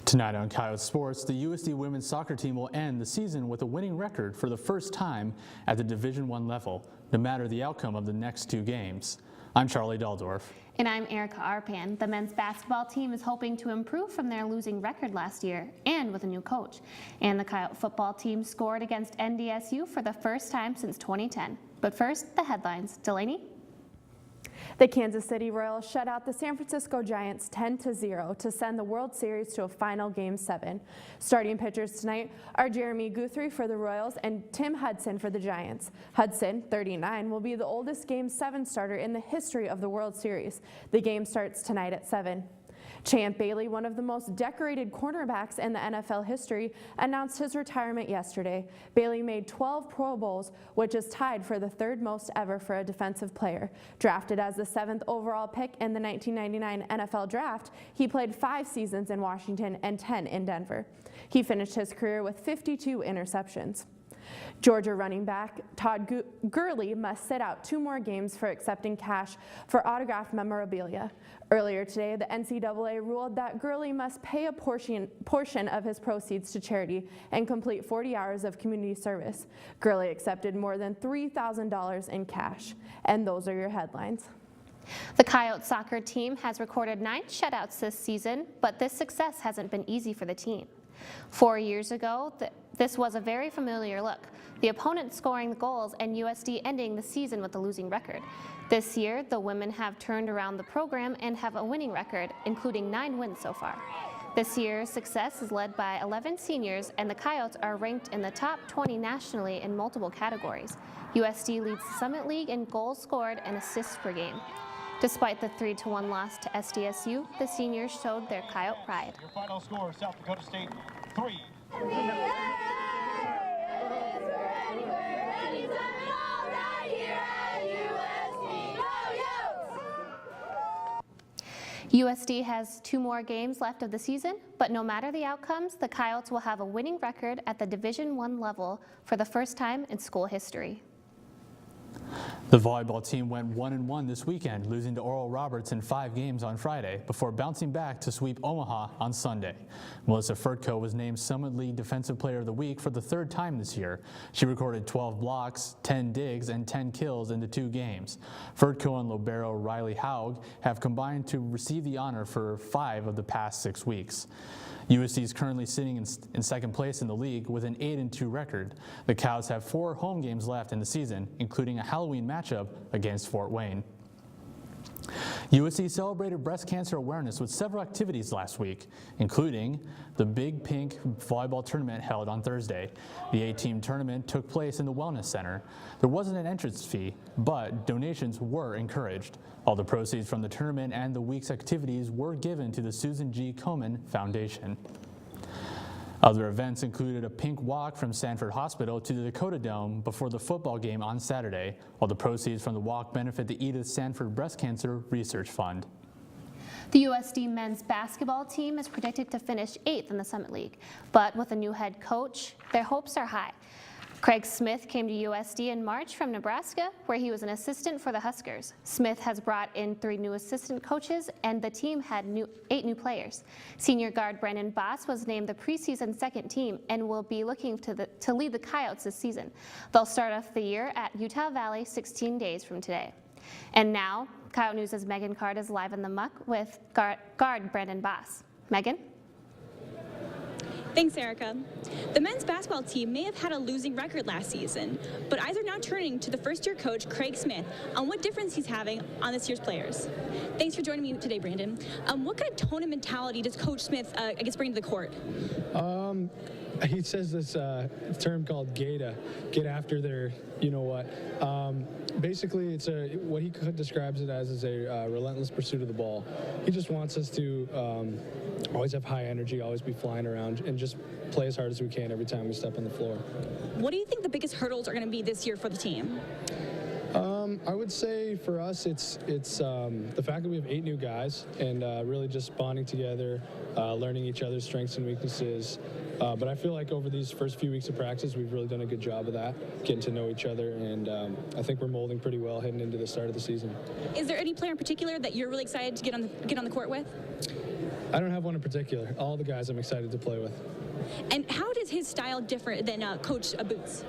Tonight on Coyote Sports, the USD women's soccer team will end the season with a winning record for the first time at the Division I level, no matter the outcome of the next two games. I'm Charlie Daldorf. And I'm Erica Arpan. The men's basketball team is hoping to improve from their losing record last year and with a new coach. And the Coyote football team scored against NDSU for the first time since 2010. But first, the headlines. Delaney? The Kansas City Royals shut out the San Francisco Giants 10-0 to send the World Series to a final Game 7. Starting pitchers tonight are Jeremy Guthrie for the Royals and Tim Hudson for the Giants. Hudson, 39, will be the oldest Game 7 starter in the history of the World Series. The game starts tonight at 7. Champ Bailey, one of the most decorated cornerbacks in the NFL history, announced his retirement yesterday. Bailey made 12 Pro Bowls, which is tied for the third most ever for a defensive player. Drafted as the 7th overall pick in the 1999 NFL Draft, he played 5 seasons in Washington and 10 in Denver. He finished his career with 52 interceptions. Georgia running back Todd Gurley must sit out 2 more games for accepting cash for autographed memorabilia. Earlier today, the NCAA ruled that Gurley must pay a portion of his proceeds to charity and complete 40 hours of community service. Gurley accepted more than $3,000 in cash. And those are your headlines. The Coyote soccer team has recorded 9 shutouts this season, but this success hasn't been easy for the team. 4 years ago, this was a very familiar look. The opponent scoring the goals and USD ending the season with a losing record. This year, the women have turned around the program and have a winning record, including 9 wins so far. This year's success is led by 11 seniors, and the Coyotes are ranked in the top 20 nationally in multiple categories. USD leads the Summit League in goals scored and assists per game. Despite the 3-1 loss to SDSU, the seniors showed their Coyote pride. Your final score, South Dakota State 3. USD has 2 more games left of the season, but no matter the outcomes, the Coyotes will have a winning record at the Division I level for the first time in school history. The volleyball team went 1-1 this weekend, losing to Oral Roberts in 5 games on Friday before bouncing back to sweep Omaha on Sunday. Melissa Furtko was named Summit League Defensive Player of the Week for the 3rd time this year. She recorded 12 blocks, 10 digs, and 10 kills in the 2 games. Furtko and libero Riley Haug have combined to receive the honor for 5 of the past 6 weeks. USD is currently sitting in 2nd place in the league with an 8-2 record. The Cows have 4 home games left in the season, including a Halloween matchup against Fort Wayne. USD celebrated breast cancer awareness with several activities last week, including the Big Pink volleyball tournament held on Thursday. The 8-team tournament took place in the Wellness Center. There wasn't an entrance fee, but donations were encouraged. All the proceeds from the tournament and the week's activities were given to the Susan G. Komen Foundation. Other events included a pink walk from Sanford Hospital to the Dakota Dome before the football game on Saturday. All the proceeds from the walk benefit the Edith Sanford Breast Cancer Research Fund. The USD men's basketball team is predicted to finish 8th in the Summit League, but with a new head coach, their hopes are high. Craig Smith came to USD in March from Nebraska, where he was an assistant for the Huskers. Smith has brought in 3 new assistant coaches, and the team had 8 new players. Senior guard Brandon Bos was named the preseason 2nd team and will be looking to lead the Coyotes this season. They'll start off the year at Utah Valley 16 days from today. And now, Coyote News' Megan Card is live in the muck with guard Brandon Bos. Megan? Thanks, Erica. The men's basketball team may have had a losing record last season, but eyes are now turning to the first-year coach, Craig Smith, on what difference he's having on this year's players. Thanks for joining me today, Brandon. What kind of tone and mentality does Coach Smith, bring to the court? He says this term called GATA, get after their, you know what. Basically, it's what he describes it as is a relentless pursuit of the ball. He just wants us to always have high energy, always be flying around, and just play as hard as we can every time we step on the floor. What do you think the biggest hurdles are going to be this year for the team? I would say for us, it's the fact that we have 8 new guys and really just bonding together, learning each other's strengths and weaknesses. But I feel like over these first few weeks of practice, we've really done a good job of that, getting to know each other, and I think we're molding pretty well heading into the start of the season. Is there any player in particular that you're really excited to get on the court with? I don't have one in particular. All the guys I'm excited to play with. And how does his style differ than Coach Boots?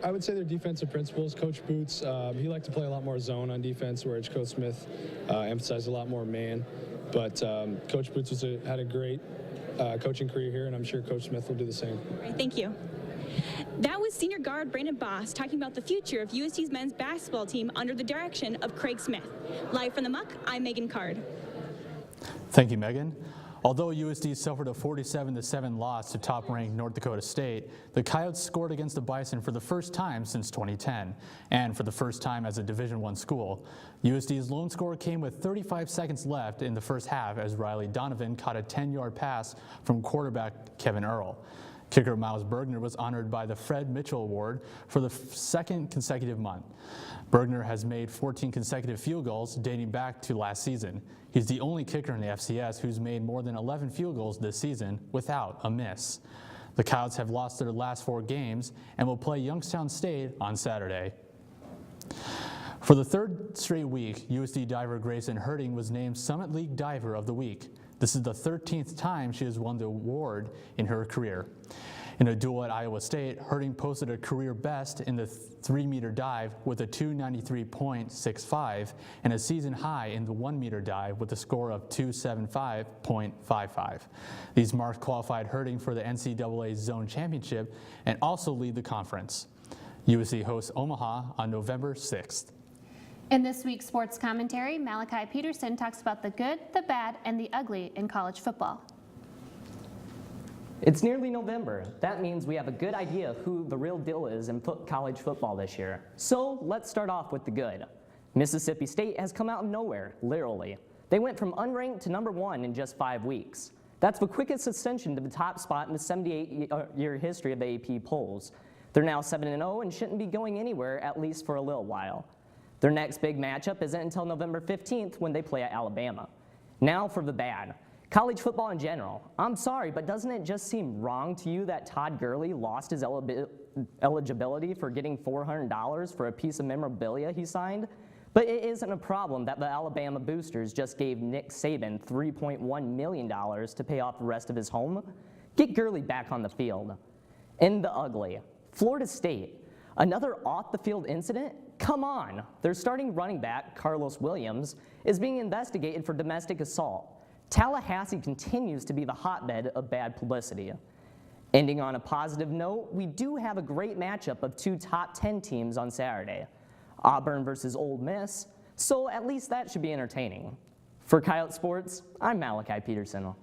I would say their defensive principles. Coach Boots, he liked to play a lot more zone on defense, whereas Coach Smith emphasized a lot more man. But Coach Boots had a great coaching career here, and I'm sure Coach Smith will do the same. All right, thank you. That was senior guard Brandon Bos talking about the future of USD's men's basketball team under the direction of Craig Smith. Live from the Muck, I'm Megan Card. Thank you, Megan. Although USD suffered a 47-7 loss to top-ranked North Dakota State, the Coyotes scored against the Bison for the first time since 2010, and for the first time as a Division I school. USD's lone score came with 35 seconds left in the first half as Riley Donovan caught a 10-yard pass from quarterback Kevin Earl. Kicker Miles Bergner was honored by the Fred Mitchell Award for the second consecutive month. Bergner has made 14 consecutive field goals dating back to last season. He's the only kicker in the FCS who's made more than 11 field goals this season without a miss. The Coyotes have lost their last 4 games and will play Youngstown State on Saturday. For the third straight week, USD diver Grayson Herding was named Summit League Diver of the Week. This is the 13th time she has won the award in her career. In a duel at Iowa State, Herding posted a career best in the 3-meter dive with a 293.65 and a season high in the 1-meter dive with a score of 275.55. These marks qualified Herding for the NCAA Zone Championship and also lead the conference. USC hosts Omaha on November 6th. In this week's sports commentary, Malachi Peterson talks about the good, the bad, and the ugly in college football. It's nearly November. That means we have a good idea of who the real deal is in college football this year. So let's start off with the good. Mississippi State has come out of nowhere, literally. They went from unranked to #1 in just 5 weeks. That's the quickest ascension to the top spot in the 78-year history of the AP polls. They're now 7-0 and shouldn't be going anywhere, at least for a little while. Their next big matchup isn't until November 15th when they play at Alabama. Now for the bad. College football in general. I'm sorry, but doesn't it just seem wrong to you that Todd Gurley lost his eligibility for getting $400 for a piece of memorabilia he signed? But it isn't a problem that the Alabama boosters just gave Nick Saban $3.1 million to pay off the rest of his home. Get Gurley back on the field. In the ugly, Florida State. Another off-the-field incident? Come on. Their starting running back, Carlos Williams, is being investigated for domestic assault. Tallahassee continues to be the hotbed of bad publicity. Ending on a positive note, we do have a great matchup of 2 top 10 teams on Saturday. Auburn versus Ole Miss, so at least that should be entertaining. For Coyote Sports, I'm Malachi Peterson.